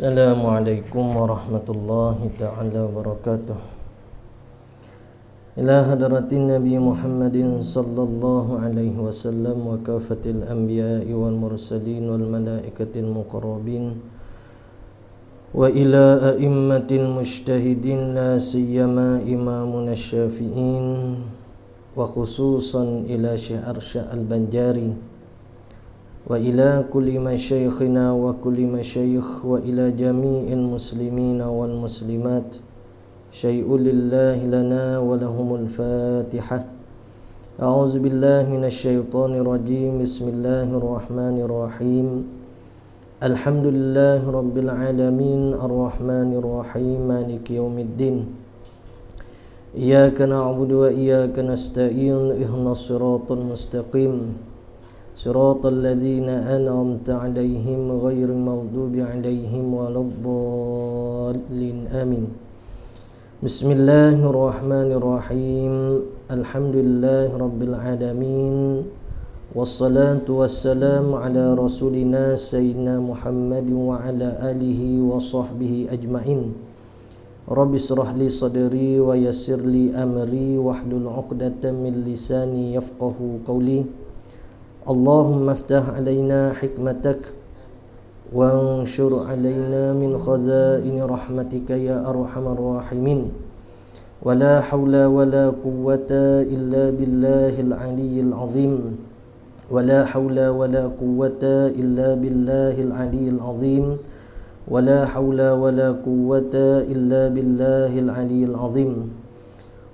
Assalamualaikum warahmatullahi ta'ala wabarakatuh. Ila hadratin Nabi Muhammadin sallallahu alaihi wasallam wa kafatil anbiya'i wal mursalin wal malaikatil muqarrabin wa ila a'immatil mujtahidin la siyama imamuna syafi'in wa khususan ila Syekh Arsyad al-Banjari wa ila kulli masyaikhina wa kulli masyaikh wa ila jami'il muslimina wal muslimat syai'ul lillahi lana wa lahumul fatihah. A'udzu billahi minasy syaithanir rajim. Bismillahirrahmanirrahim. Alhamdulillahi rabbil alamin arrahmanir rahim maliki yaumiddin. Iyyaka na'budu wa iyyaka nasta'in ihdinas siratal mustaqim Siratal ladzina an'amta 'alaihim ghairil maghdubi 'alaihim waladdallin. Amin. Bismillahirrahmanirrahim. Alhamdulillahirabbil alamin. Wassalatu wassalamu ala rasulina sayyidina Muhammad wa ala alihi wa sahbihi ajmain. Rabbi shrah li sadri wa yassir li amri wahlul 'uqdatam min lisani yafqahu qawli. Allahumma aftah alaina hikmatak wa anshur alaina min khazaini rahmatika ya arhamar rahimin. Wa la hawla wa la quwwata illa billahil aliyyil azim. Wa la hawla wa la quwwata illa billahil aliyyil azim. Wa la hawla wa la quwwata illa billahil aliyyil azim.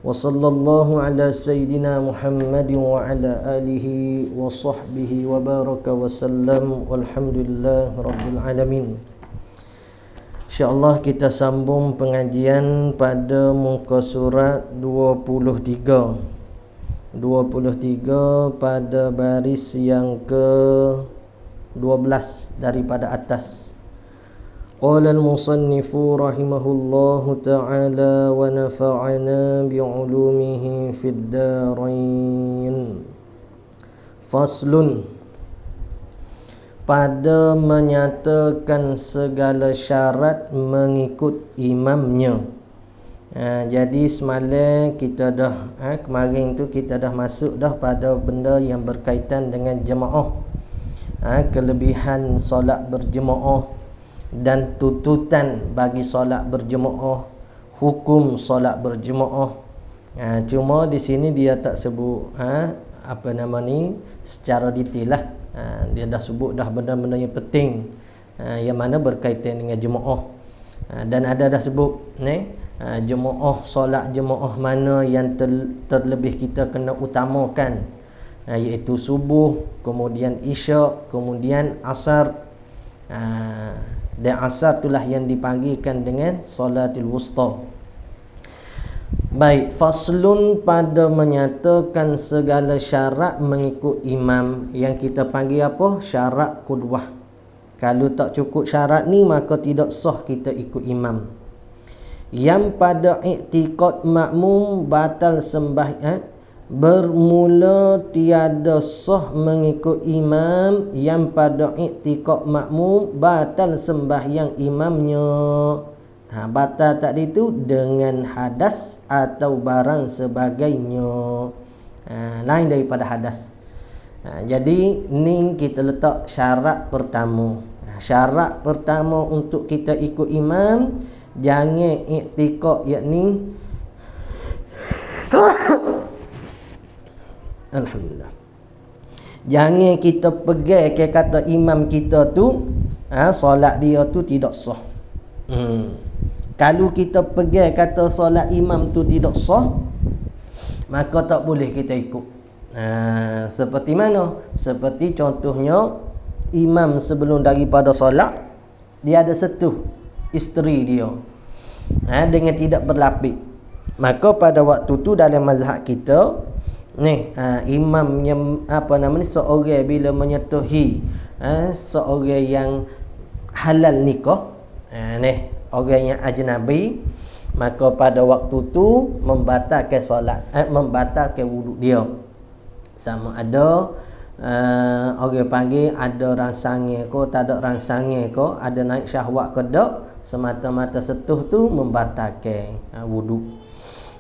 Wa sallallahu ala sayyidina Muhammad wa ala alihi wa sahbihi wa baraka wa sallam walhamdulillah rabbil alamin. InsyaAllah kita sambung pengajian pada muka surat 23 pada baris yang ke-12 daripada atas. Qala al-musannifu rahimahullahu ta'ala wa nafa'ana bi'ulumihi fid darain. Faslun, pada menyatakan segala syarat mengikut imamnya. Jadi semalam kita dah kemarin tu kita dah masuk dah pada benda yang berkaitan dengan jemaah. Kelebihan solat berjemaah dan tuntutan bagi solat berjemaah, hukum solat berjemaah. Cuma di sini dia tak sebut secara detail lah. Dia dah sebut dah benda-benda yang penting yang mana berkaitan dengan jemaah. Dan ada dah sebut jemaah, solat jemaah mana yang terlebih kita kena utamakan, iaitu subuh, kemudian isyak, kemudian asar. Dan asar itulah yang dipanggilkan dengan solatul wusta. Baik, faslun, pada menyatakan segala syarat mengikut imam, yang kita panggil apa? Syarat qudwah. Kalau tak cukup syarat ni maka tidak sah kita ikut imam. Yang pada i'tiqad makmum batal sembahyang, bermula tiada sah mengikut imam yang pada i'tiqad makmum batal sembahyang imamnya. Batal tadi tu dengan hadas atau barang sebagainya, lain daripada hadas. Jadi ni kita letak syarat pertama. Syarat pertama untuk kita ikut imam, jangan i'tiqad, yakni alhamdulillah, jangan kita pegang ke kata imam kita tu solat dia tu tidak sah. Kalau kita pegang kata solat imam tu tidak sah, maka tak boleh kita ikut. Seperti mana? Seperti contohnya, imam sebelum daripada solat dia ada setuh isteri dia dengan tidak berlapik. Maka pada waktu tu dalam mazhab kita imam yang seorang bila menyetuhi seorang yang halal nikah, orang yang ajnabi, maka pada waktu tu membatalkan solat, membatalkan wuduk dia. Sama ada orang panggil ada rangsangnya ko, tak ada rangsangnya ko, ada naik syahwat ke tak, semata-mata setuh tu membatalkan wuduk.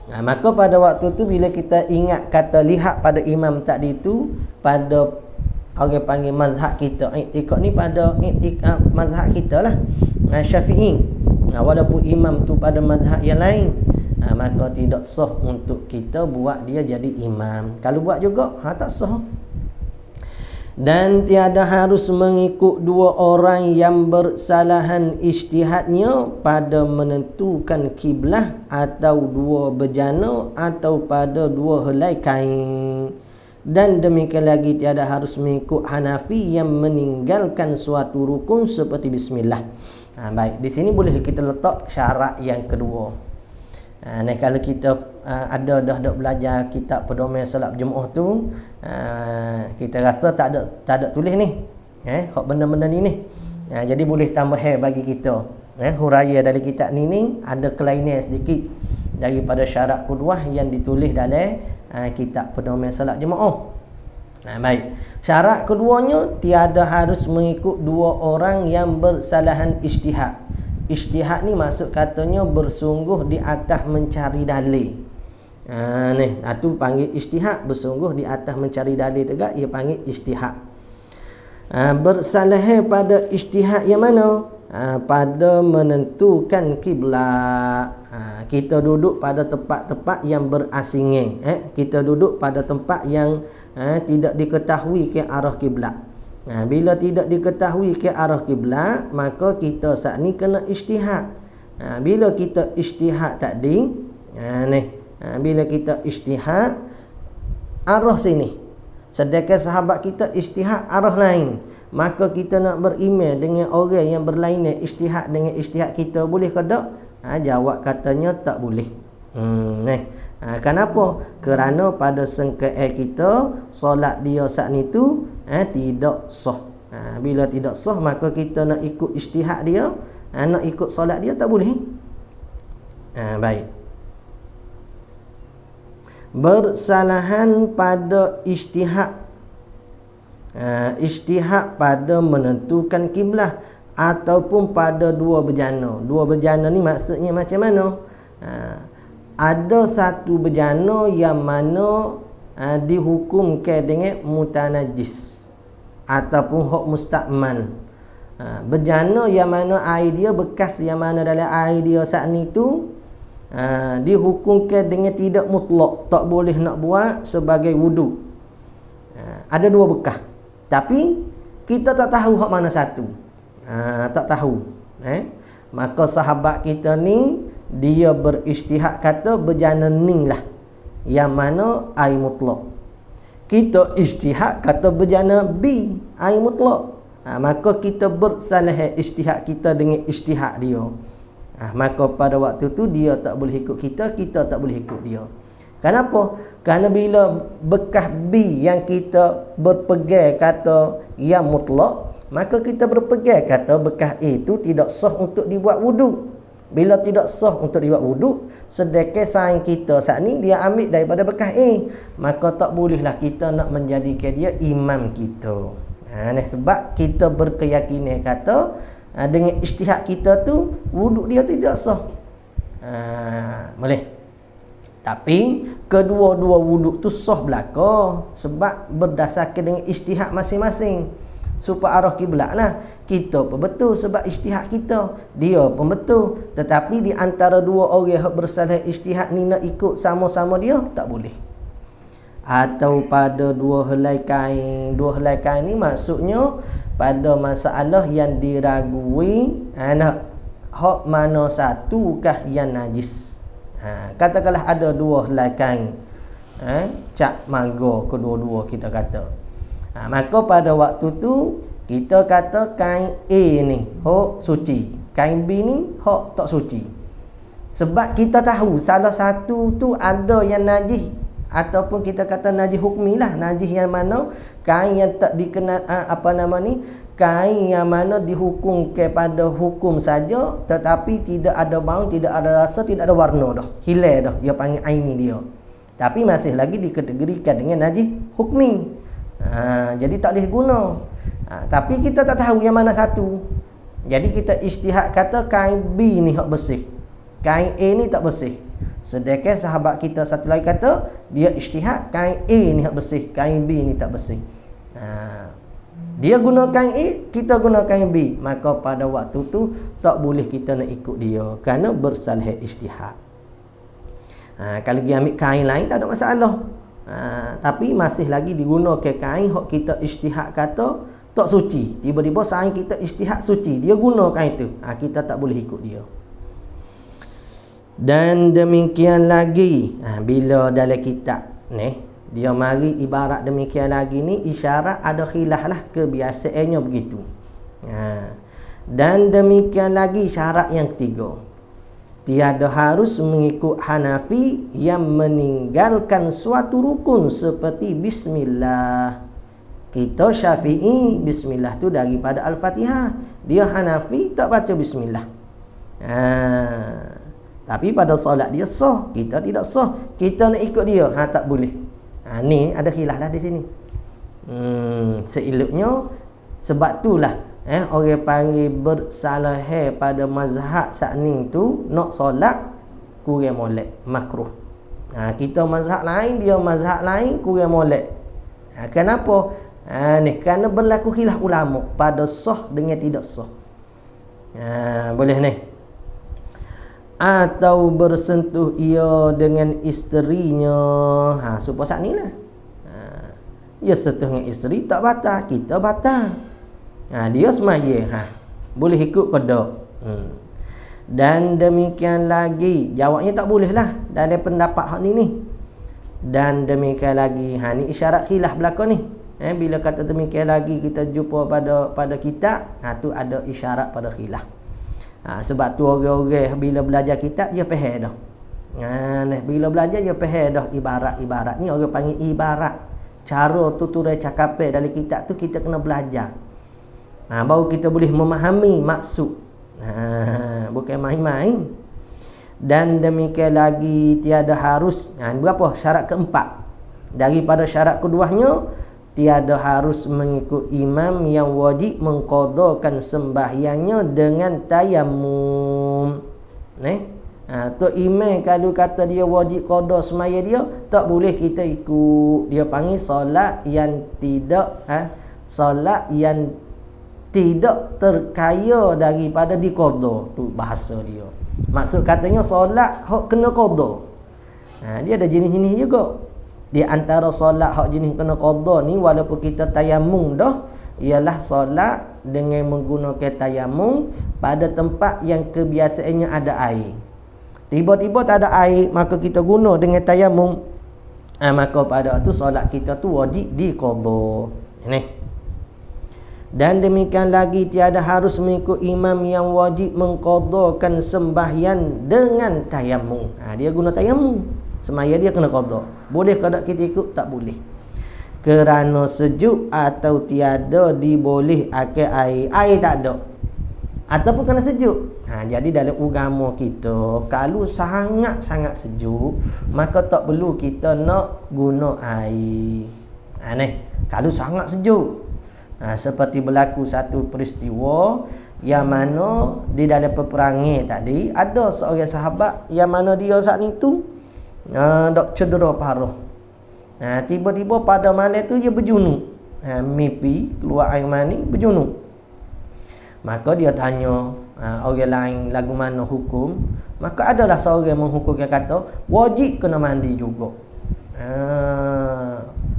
Maka pada waktu tu bila kita ingat kata lihat pada imam tadi tu, pada orang panggil mazhab kita, i'tikad ni pada mazhab kita lah, Syafi'i. Walaupun imam tu pada mazhab yang lain, maka tidak sah untuk kita buat dia jadi imam. Kalau buat juga tak sah. Dan tiada harus mengikut dua orang yang bersalahan ijtihadnya pada menentukan kiblah, atau dua bejana, atau pada dua helai kain. Dan demikian lagi tiada harus mengikut Hanafi yang meninggalkan suatu rukun seperti bismillah. Baik, di sini boleh kita letak syarat yang kedua. Kalau kita ada dah belajar kitab pedoman solat berjemaah tu, kita rasa tak ada tulis ni, hak benda-benda ni. Jadi boleh tambah bagi kita. Huraya dari kitab ni ada kelainan sedikit daripada syarat kedua yang ditulis dalam kitab pedoman solat jemaah. Baik. Syarat keduanya, tiada harus mengikut dua orang yang bersalahan ijtihad. Ijtihad ni maksud katanya bersungguh di atas mencari dalil. Tu panggil ijtihad, bersungguh di atas mencari dalil juga, ia panggil ijtihad. Bersalah pada ijtihad yang mana? Pada menentukan kiblat. Kita duduk pada tempat-tempat yang berasingan. Kita duduk pada tempat yang tidak diketahui ke arah kiblat. Bila tidak diketahui ke arah kiblat, maka kita saat ni kena ijtihad. Bila kita ijtihad tadi, bila kita ijtihad arah sini, sedangkan sahabat kita ijtihad arah lain, maka kita nak beriman dengan orang yang berlainan ijtihad dengan ijtihad kita, boleh ke tak? Jawab katanya tak boleh. Kenapa? Kerana pada sengketa kita, solat dia saat ni tu tidak sah. Bila tidak sah, maka kita nak ikut ijtihad dia, nak ikut solat dia tak boleh. Baik. Bersalahan pada ijtihad, ijtihad pada menentukan kiblah, ataupun pada dua bejana. Dua bejana ni maksudnya macam mana? Ada satu bejana yang mana dihukumkan dengan mutanajis ataupun hak mustakmal. Bejana yang mana air dia bekas yang mana dalam air dia saat ni tu dihukumkan dengan tidak mutlak, tak boleh nak buat sebagai wuduk. Ada dua bekas, tapi kita tak tahu hak mana satu. Tak tahu. Maka sahabat kita ni dia berijtihad kata bejana ni lah yang mana air mutlak. Kita ijtihad kata bejana B air mutlak. Maka kita bersalah ijtihad kita dengan ijtihad dia. Maka pada waktu tu dia tak boleh ikut kita, kita tak boleh ikut dia. Kenapa? Kerana bila bekas B yang kita berpegang kata yang mutlak, maka kita berpegang kata bekas A itu tidak sah untuk dibuat wuduk. Bila tidak sah untuk dibuat wuduk, sedangkan saing kita saat ni dia ambil daripada bekas A, maka tak bolehlah kita nak menjadikan dia imam kita. Sebab kita berkeyakinan kata dengan ijtihad kita tu wuduk dia tidak sah. Boleh. Tapi kedua-dua wuduk tu sah belaka, sebab berdasarkan dengan ijtihad masing-masing. Supaya arah kiblat lah. Kita pun betul sebab ijtihad kita, dia pun betul. Tetapi di antara dua orang yang bersalah ijtihad ni nak ikut sama-sama dia, tak boleh. Atau pada dua helai kain. Dua helai kain ni maksudnya pada masalah yang diragui, hak mana satukah yang najis. Katakanlah ada dua helai kain, cap mago kedua-dua kita kata. Maka pada waktu tu kita kata kain A ni hak suci, kain B ni hak tak suci. Sebab kita tahu salah satu tu ada yang najis, ataupun kita kata najis hukmi lah, najis yang mana kain yang tak dikenal kain yang mana dihukum kepada hukum saja, tetapi tidak ada bau, tidak ada rasa, tidak ada warna dah, hilang dah, dia panggil aini dia, tapi masih lagi dikategorikan dengan najis hukmi. Jadi tak boleh guna. Tapi kita tak tahu yang mana satu. Jadi kita ijtihad kata kain B ni hak bersih, kain A ni tak bersih. Sedangkan sahabat kita satu lagi kata dia ijtihad kain A ni hak bersih, kain B ni tak bersih. Dia guna kain A, kita guna kain B. Maka pada waktu tu tak boleh kita nak ikut dia kerana bersalah ijtihad. Kalau dia ambil kain lain tak ada masalah. Tapi masih lagi digunakan kain hak kita ijtihad kata tak suci. Tiba-tiba saing kita ijtihad suci, dia guna kain tu. Kita tak boleh ikut dia. Dan demikian lagi, bila dalam kitab ni dia mari ibarat demikian lagi ni isyarat ada khilaf lah, kebiasaannya begitu. Dan demikian lagi syarat yang ketiga, tiada harus mengikut Hanafi yang meninggalkan suatu rukun seperti bismillah. Kita Syafi'i bismillah tu daripada Al-Fatihah. Dia Hanafi tak baca bismillah. Tapi pada solat dia sah, kita tidak sah. Kita nak ikut dia, tak boleh. Ni ada khilaf dah di sini. Seeloknya sebab itulah orang panggil bersalah pada mazhab sakning tu nak solat kurang molek, makruh. Kita mazhab lain, dia mazhab lain, kurang molek. Kenapa? Ni kerana berlaku khilaf ulama pada sah dengan tidak sah. Boleh ni. Atau bersentuh ia dengan isterinya. Supaya saat ni lah. Dia sentuh dengan isteri tak batal, kita batal. Dia semaya. Boleh ikut ke tak? Dan demikian lagi, jawabnya tak boleh lah dalam pendapat hak ni. Dan demikian lagi, ni isyarat khilaf belakang ni. Bila kata demikian lagi kita jumpa pada kitab, tu ada isyarat pada khilaf. Sebab tu orang-orang bila belajar kitab dia faham dah. Bila belajar dia faham dah ibarat-ibarat ni, orang panggil ibarat. Cara tuturan cakapan dalam kitab tu kita kena belajar. Baru kita boleh memahami maksud. Bukan main-main. Dan demikian lagi tiada harus, berapa? Syarat keempat. Daripada syarat keduanya, tiada harus mengikut imam yang wajib mengqadakan sembahyangnya dengan tayammum. Tu imam kalau kata dia wajib qada sembahyang dia, tak boleh kita ikut. Dia panggil solat yang tidak solat yang tidak terkaya daripada diqada. Tu bahasa dia. Maksud katanya solat hak kena qada. Dia ada jenis-jenis juga. Di antara solat hak jenis kena qada ni, walaupun kita tayammum dah, ialah solat dengan menggunakan tayammum pada tempat yang kebiasaannya ada air. Tiba-tiba tak ada air, maka kita guna dengan tayammum. Maka pada tu solat kita tu wajib diqada. Dan demikian lagi tiada harus mengikut imam yang wajib mengqadakan sembahyang dengan tayammum. Dia guna tayammum, semaya dia kena qada. Boleh ke tak kita ikut? Tak boleh. Kerana sejuk atau tiada diboleh akan air tak ada, ataupun kerana sejuk. Jadi dalam agama kita, kalau sangat-sangat sejuk, maka tak perlu kita nak guna air. Kalau sangat sejuk, seperti berlaku satu peristiwa yang mana di dalam peperangan tadi, ada seorang sahabat yang mana dia saat itu dok cedera paruh. Tiba-tiba pada malam tu dia berjunuk. Mimpi keluar air mani, berjunuk. Maka dia tanya orang lain lagu mana hukum. Maka adalah seorang menghukumkan kata wajib kena mandi juga.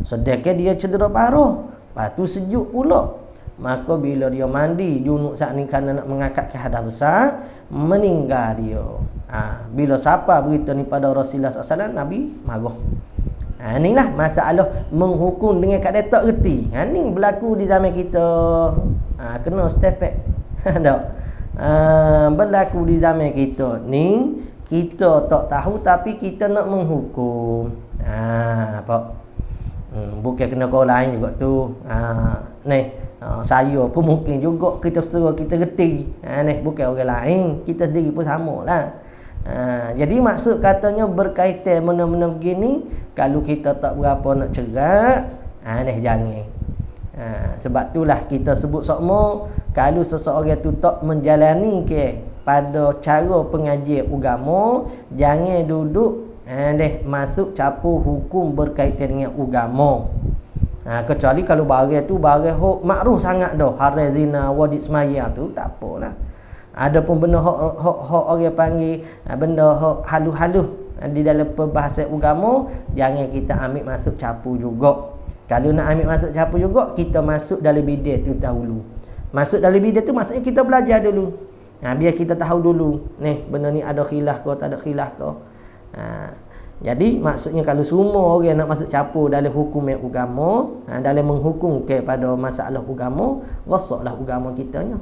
Sedangkan dia cedera paruh, lepas tu sejuk pula. Maka bila dia mandi junuk saat ni kerana nak mengangkat ke hadas besar, meninggal dia. Bila siapa berita ni pada Rasulullah SAW, Nabi marah. Inilah masalah menghukum dengan keadaan tak reti. Ni berlaku di zaman kita. Kena step back. Berlaku di zaman kita ni, kita tak tahu tapi kita nak menghukum. Apa? Bukan kena kau lain juga tu. Saya pun mungkin juga kita suruh kita reti. Bukan orang lain, kita sendiri pun sama lah. Jadi maksud katanya berkaitan benda-benda begini, kalau kita tak berapa nak cerak, jangan. Sebab itulah kita sebut sokmo, kalau seseorang tu tak menjalani pada cara pengajian agama, jangan duduk masuk campur hukum berkaitan dengan agama. Kecuali kalau barang tu barang hok makruh sangat dah, haram zina, wajib semaya tu tak apalah. Adapun benda hok orang panggil benda hok halus-halus di dalam perbahasan agama, jangan kita ambil masuk campur juga. Kalau nak ambil masuk campur juga, kita masuk dalam bidang tu dahulu. Masuk dalam bidang tu maksudnya kita belajar dulu. Biar kita tahu dulu, benda ni ada khilaf ke tak ada khilaf ke. Jadi maksudnya kalau semua orang nak masuk campur dalam hukum agama, dalam menghukum kepada masalah agama, rosaklah agama kita nya.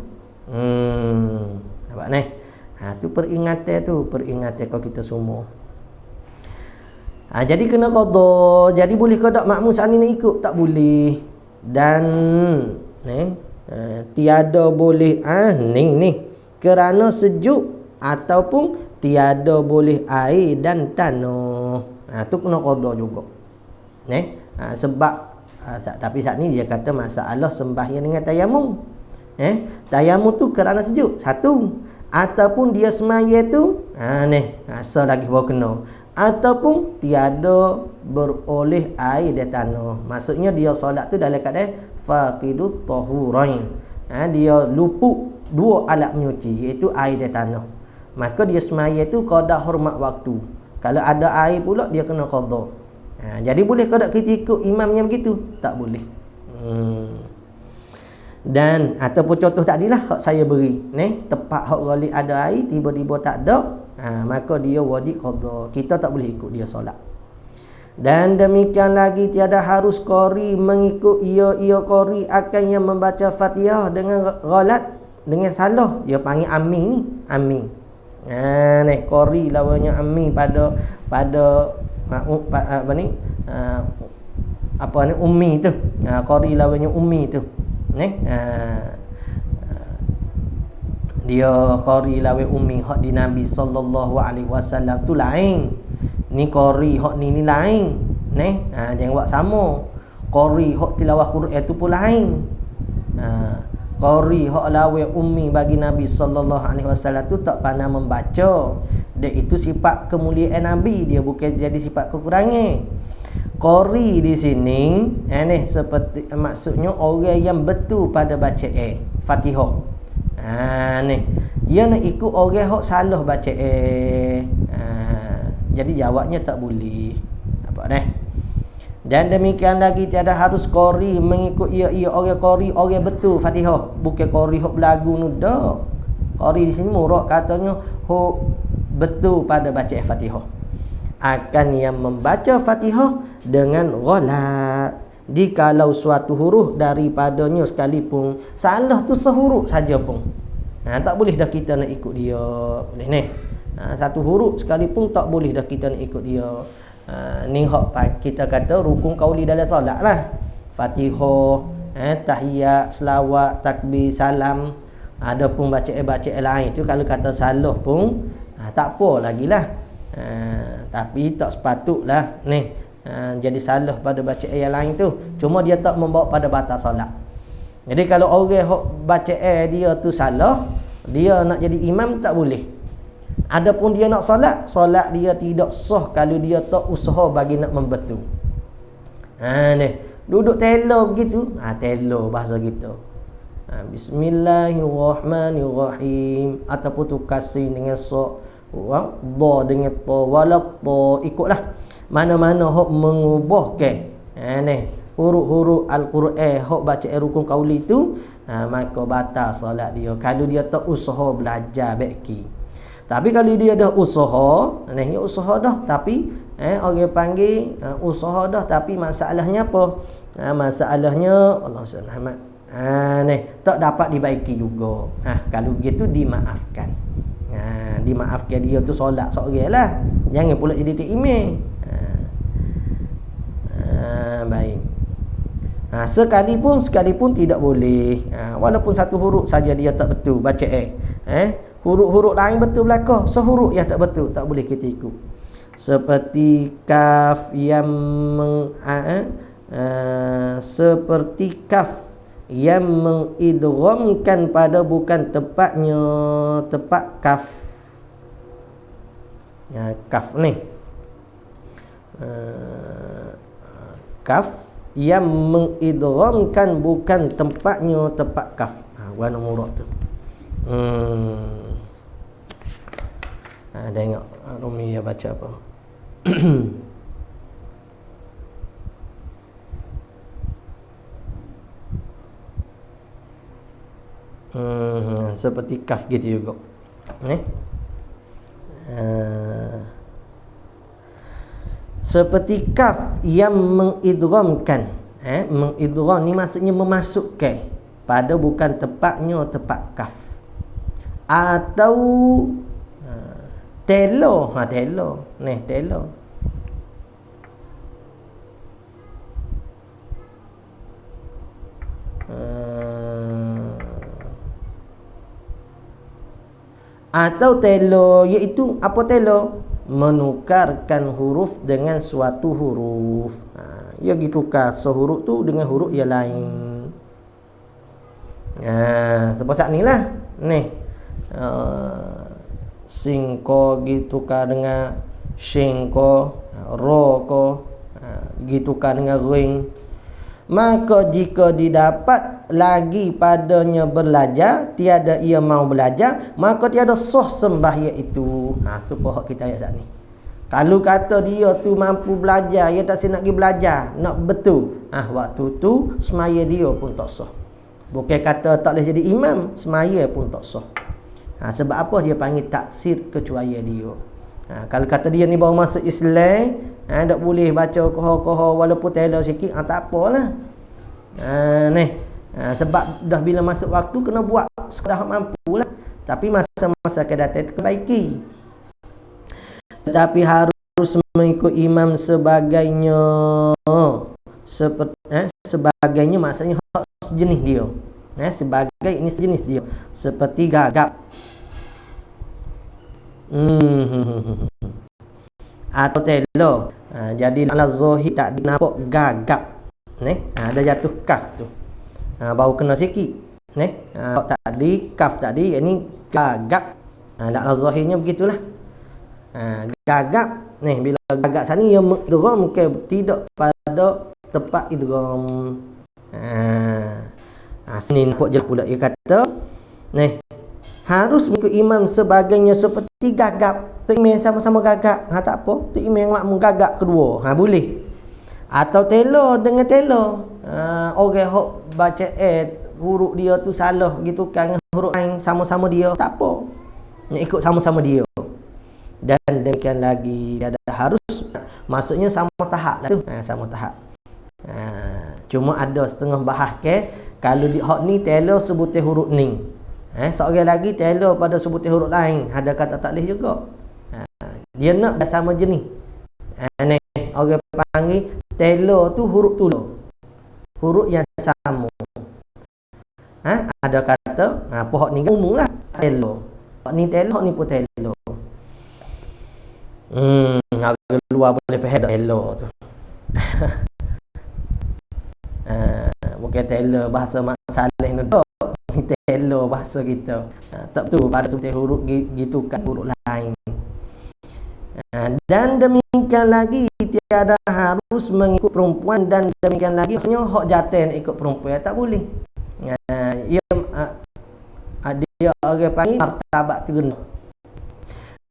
Nampak ni? Tu peringatan kau kita semua. Jadi kena qada. Jadi boleh ke tak makmum saat ni nak ikut? Tak boleh. Dan tiada boleh ni kerana sejuk ataupun tiada boleh air dan tanah. Tu kena qada juga. Sebab tapi saat ni dia kata masalah sembahyang dengan tayamum. Tayamum tu kerana sejuk. Satu. Ataupun dia semaya tu lagi baru kena. Ataupun tiada beroleh air dan tanah. Maksudnya dia solat tu dalam keadaan faqidut tahurain. Dia luput dua alat menyuci, iaitu air dan tanah. Maka dia semaya tu qada hormat waktu. Kalau ada air pula dia kena qada. Jadi boleh ke tak kita ikut imamnya begitu? Tak boleh. Dan ataupun contoh tadilah hak saya beri, tempat hak ghalib ada air tiba-tiba tak ada, maka dia wajib qada. Kita tak boleh ikut dia solat. Dan demikian lagi tiada harus qari mengikut ia qari akan yang membaca Fatihah dengan ghalat, dengan salah. Dia panggil ammi ni, ammi. Qari lawannya ammi pada ummi tu. Qari lawannya ummi tu. Dia qari lawan ummi hak di Nabi sallallahu alaihi wasallam tu lain. Ni qari hak ni lain. Jangan buat sama. Qari hak tilawah Quran tu pun lain. Qari hak lawan ummi bagi Nabi sallallahu alaihi wasallam tu tak pandai membaca. Dia itu sifat kemuliaan Nabi, dia bukan jadi sifat kekurangan. Qari di sini seperti maksudnya orang yang betul pada bacaan Fatihah. Dia nak ikut orang hak salah bacaan. Jadi jawabnya tak boleh. Nampak dah? Dan demikian lagi tiada harus qari mengikut ia orang qari orang betul Fatihah, bukan qari hak belagu nu dak. Qari di sini murak katanya hak betul pada bacaan Fatihah. Akan yang membaca Fatihah dengan ghalat, jikalau suatu huruf daripadanya sekalipun salah tu sehuruf saja pun, tak boleh dah kita nak ikut dia. Boleh ni. Satu huruf sekalipun tak boleh dah kita nak ikut dia. Ni hak kita kata rukun qauli dalam solat lah. Fatihah, tahiyat, selawat, takbir, salam. Ada pun bacaan lain tu kalau kata salah pun tak apa lagilah. Tapi tak sepatutlah jadi salah pada bacaan yang lain tu. Cuma dia tak membawa pada batal solat. Jadi kalau orang bacaan dia tu salah, dia nak jadi imam tak boleh. Adapun dia nak solat dia tidak sah kalau dia tak usaha bagi nak membetul. Duduk telo begitu, telo bahasa kita. Bismillahirrahmanirrahim, ataupun tu kasih dengan dha dengan ta, walaq ta, ikutlah mana-mana hok mengubah huruf-huruf al-Quran hok baca rukun qauli tu, maka batal solat dia kalau dia tak usaha belajar baiki. Tapi kalau dia dah usaha, dia usaha dah tapi orang panggil usaha dah tapi masalahnya apa? Masalahnya Allah Subhanahu tak dapat dibaiki juga. Kalau begitu dimaafkan. Dimaafkan dia tu solat seorang lah. Jangan pula jadi tak imam. Baik. Sekalipun tidak boleh. Walaupun satu huruf saja dia tak betul baca huruf-huruf lain betul belaka, sehuruf yang tak betul tak boleh kita ikut. Seperti kaf yang seperti kaf yang mengidghamkan pada bukan tepatnya tepat kaf. Ya, kaf ni kaf yang mengidghamkan bukan tempatnya tepat kaf. Warna murah tu. Tengok Rumi dia baca apa. Seperti kaf gitu juga. Seperti kaf yang mengidghamkan. Mengidgham ni maksudnya memasukkan pada bukan tepatnya tepat kaf. Atau telo, telo. Ni telo. Atau telo, iaitu apa telo? Menukarkan huruf dengan suatu huruf. Ia ditukar sehuruf tu dengan huruf yang lain. Seperti ni lah. Ni singko ditukar dengan singko, roko ditukar dengan ring. Maka jika didapat lagi padanya belajar, tiada ia mau belajar, maka tiada sah sembah iaitu. Supaya kita ayat saat ni. Kalau kata dia tu mampu belajar, dia tak nak pergi belajar, nak betul. Waktu tu semaya dia pun tak sah. Bukan kata tak boleh jadi imam, semaya pun tak sah. Sebab apa dia panggil taksir kecuali dia. Kalau kata dia ni baru masuk Islam, tak boleh baca koho-koho walaupun telah sikit, tak apalah. Sebab dah bila masuk waktu kena buat sekadar mampu lah. Tapi masa-masa kedatang perbaiki. Tetapi harus mengikut imam sebagainya. Sebagainya maksudnya sejenis dia. Sebagai ini sejenis dia. Seperti gagap. Atau telo. Jadi ala zahir tak dinampak gagap. Ada jatuh kaf tu. Baru kena sikit. Tadi kaf tadi, ini gagap. Ala zahirnya begitulah. Gagap. Bila gagap sana ia idgham mungkin tidak pada tepat idgham. Sini nampak je pula dia kata, harus mengikut imam sebagainya seperti gagap. Tu imam sama-sama gagap. Tak apa. Tu imam makmum gagap kedua. Boleh. Atau telo dengan telo. Orang hok baca huruf dia tu salah gitu kan, huruf lain sama-sama dia. Tak apa. Nak ikut sama-sama dia. Dan demikian lagi ada harus, maksudnya sama tahap lah tu. Sama tahap. Cuma ada setengah bahas kalau di hak ni telo sebutin huruf ni. Seorang lagi telo pada sebutin huruf lain. Ada kata tak boleh juga. Dia nak sama jenis. Orang panggil telo tu huruf tulo. Huruf yang sama. Ada kata pohon ni umum lah telo. Hak ni telo, hak ni pun telo. Agak luar boleh faham dak telo tu. Mungkin telo bahasa Mak Saleh ni dak. Telo bahasa kita. Tak betul pada sebutin huruf gitu kan huruf lain. Dan demikian lagi tiada harus mengikut perempuan, dan demikian lagi maksudnya hak jatuh nak ikut perempuan tak boleh. Dia orang panggil martabat terendah.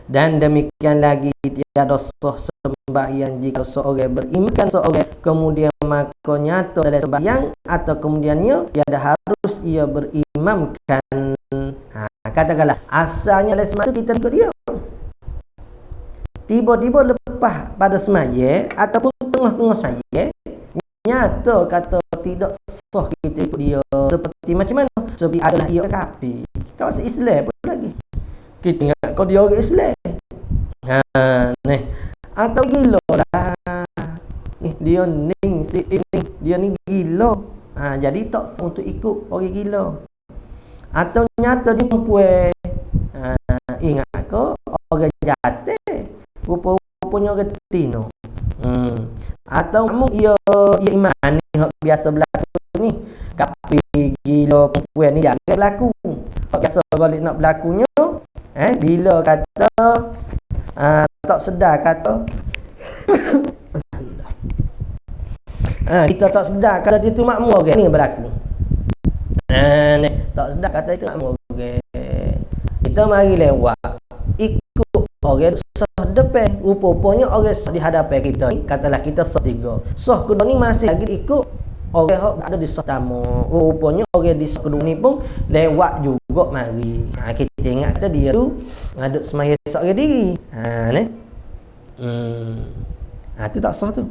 Dan demikian lagi tiada sah sembahyang jika seorang berimamkan seorang kemudian maka nyata dalam sembahyang atau kemudiannya tiada harus ia berimamkan. Katakanlah asalnya dalam sembahyang kita ikut dia, tiba-tiba lepas pada semaya ataupun tengah-tengah semaya nyata kata tidak sah kita ikut dia. Seperti macam mana? Seperti adalah ia kafir. Kau masuk Islam pun lagi. Kita ingat kau dia orang Islam. Atau gila lah. Dia ni si ini, dia ni gila. Jadi tak sah untuk ikut orang gila. Atau nyata dia perempuan. Ingat kau orang jatuh. Rupa-rupanya orang tino. Atau kamu ia iman ni biasa berlaku ni. Kafir bila perempuan ni jangan berlaku. Biasa golek nak berlakunya bila kata tak sedar kata kita tak sedar kata dia tu makmur ke ni berlaku. Ni tak sedar kata itu makmur ke. Kita mari lewat ikut orang sah depan. Rupanya orang sah di hadapan kita ni katalah kita sah 3. Sah kedua ni masih lagi ikut orang hok ada di sah tamu. Rupanya orang di sah kedua ni pun lewat juga mari. Kita ingat kata dia tu ngaduk semaya seorang diri. Ni. Tu tak sah tu.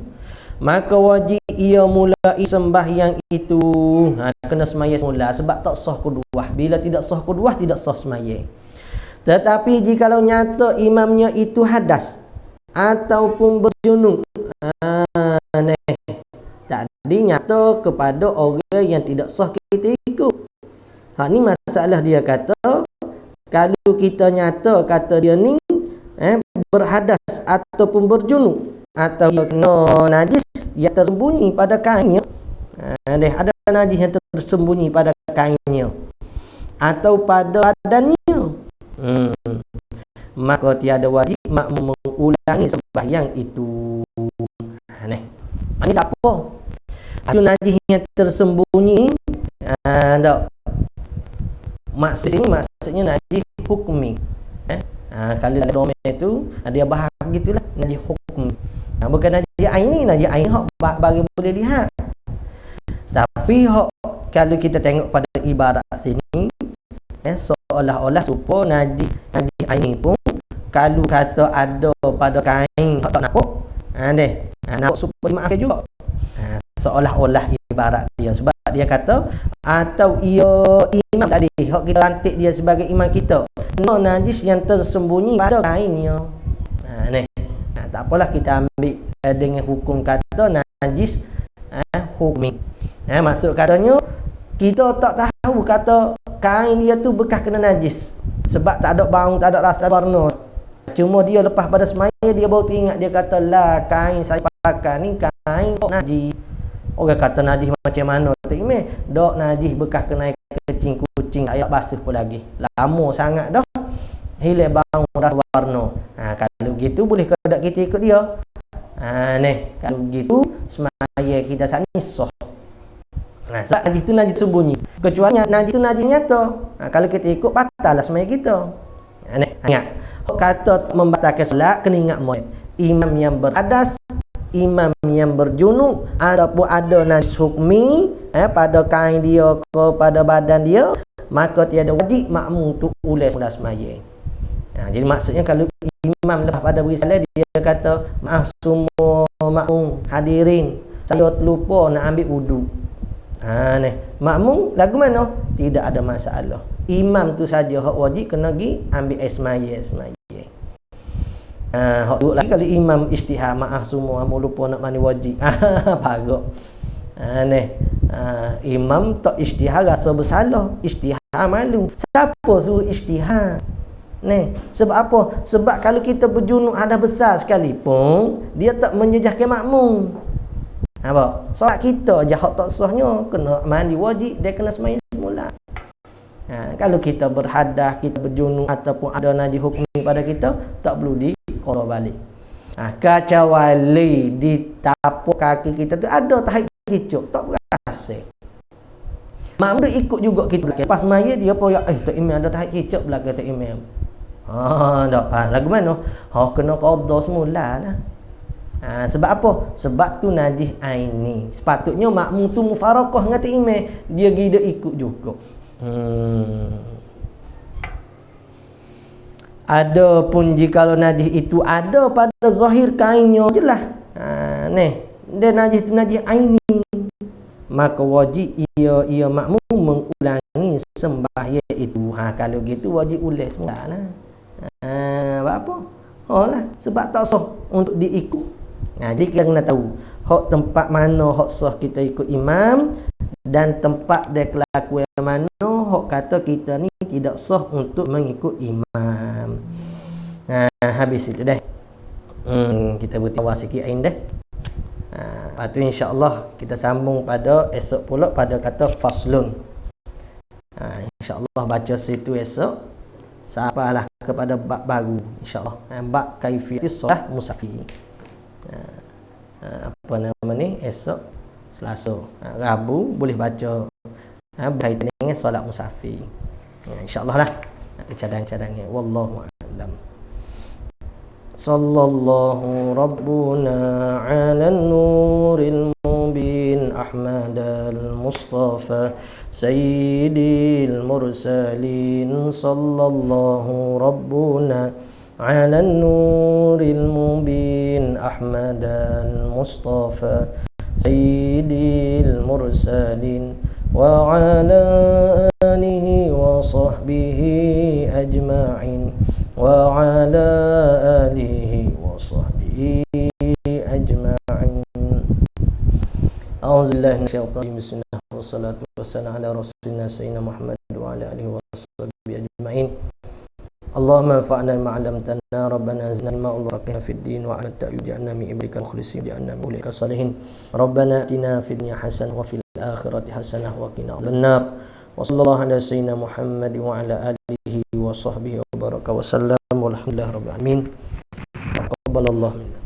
Maka wajib ia mulai sembahyang itu. Kena semaya semula sebab tak sah kedua. Bila tidak sah kedua tidak sah semaya. Tetapi jikalau nyata imamnya itu hadas ataupun berjunub, tadi nyata kepada orang yang tidak sah kita ikut. Ni masalah dia kata, kalau kita nyata kata dia ni berhadas ataupun berjunub atau kena najis yang tersembunyi pada kainnya, ada najis yang tersembunyi pada kainnya atau pada badannya, maka tiada wajib makmum mengulangi sembahyang itu. Ini tak apa. Itu najis yang tersembunyi. Tak. Maksud sini maksudnya najis hukmi. Kalau dalam domain itu dia bahas gitulah najis hukmi. Bukan najis aini. Najis aini hak bagi boleh lihat. Tapi hak kalau kita tengok pada ibarat sini, seolah-olah supo najis aini pun kalau kata ada pada kain hak tak nampak, nampak supo dimaafkan juga. Seolah-olah ibarat dia sebab dia kata atau ia imam tadi hak kita lantik dia sebagai imam kita najis yang tersembunyi pada kainnya. Tak apalah kita ambil dengan hukum kata najis hukmi. Maksud katanya kita tak tahu kata kain dia tu bekas kena najis sebab tak ada bau, tak ada rasa warna. Cuma dia lepas pada semaya dia baru teringat, dia kata lah kain saya pakai ni kain najis. Orang kata najis macam mana tak imam? Dok najis bekas kena kucing ayak basuh pun lagi. Lama sangat dah. Hilang bau rasa warna. Kalau gitu boleh ke tak kita ikut dia? Kalau gitu semaya kita saat ni sah. Sebab najis tu najis sembunyi. Kecuali najis tu najis nyata. Kalau kita ikut batal lah semaya kita. Ingat. Kata membatalkan solat kena ingat imam yang berhadas, imam yang berjunub ataupun ada najis hukmi pada kain dia ke pada badan dia, maka tiada wajib makmum tu ulas semaya. Jadi maksudnya kalau imam lepas pada berisalah dia kata maaf semua makmum hadirin, saya terlupa nak ambil wudu. Makmum lagu mana? Tidak ada masalah. Imam tu saja hak wajib kena pergi ambil semaya. Hak duduk lagi kalau imam istihar maaf semua hang lupa nak mandi wajib. Parok. Imam tak istihar rasa bersalah, istihar malu. Siapa suruh istihar? Sebab apa? Sebab kalau kita berjunub ada besar sekalipun dia tak menjejaskan makmum. Apa? Solat kita je hak tak sahnya kena mandi wajib, dia kena sembahyang semula. Kalau kita berhadas, kita berjunub ataupun ada najis hukmi pada kita, tak perlu diqada balik. Kecuali di tapak kaki kita tu ada tahi kicuk, tak berasa. Makmum dia ikut juga kita belakang. Pas semaya dia pun tak imam ada tahi kicuk belakang tak imam. Lagu mana? Kena qada semula lah. Sebab apa? Sebab tu najis aini. Sepatutnya makmum tu mufarakah dengan imam, dia gida ikut juga. Adapun jikalau najis itu ada pada zahir kainnya jelah. Dia najis tu najis aini, maka wajib ia makmum mengulangi sembahyang itu. Kalau gitu wajib ulang semula lah. Apa? Lah sebab tak sah untuk diikut. Jadi kita kena tahu hak tempat mana hak sah kita ikut imam dan tempat dia kelakuan mana hak kata kita ni tidak sah untuk mengikut imam. Habis itu dah. Kita bertawar sikit ain dah. Lepas tu insya-Allah kita sambung pada esok pula pada kata faslun. InsyaAllah baca situ esok. Sampailah kepada bab baru insyaAllah, bab kaifiyatis solat musafir. Apa nama ni, esok Selasa, Rabu boleh baca berkaitan dengan solat musafir. InsyaAllah lah, itu cadang-cadangnya. Wallahu a'lam. Sallallahu rabbuna ala nuril mubin Ahmadal Mustafa Sayyidil mursalin. Sallallahu rabbuna ala nuril mubin Ahmadal Mustafa Sayyidil mursalin wa ala alihi wa sahbihi ajma'in wa ala alihi wa sahbihi ajma'in. A'udzubillahi minasyaitonir rajim. Bismillah wassalatu wassalamu ala rasulina sayyidina Muhammad wa ala alihi wa sahbihi ajma'in. Allahumma anfa'na bima 'allamtana rabbana zidna ilma wa faqihna fid din wa 'ala ta'widna min ibadika mukhlisin ja'alna min ulika salihin. Rabbana atina fid dunya hasanah wa fil akhirati hasanah wa qina adzabannar. Wa sallallahu ala sayyidina Muhammad wa ala alihi wa sahbihi wa baraka wa sallam walhamdulillahi rabbil alamin. Taqabbalallahu minna.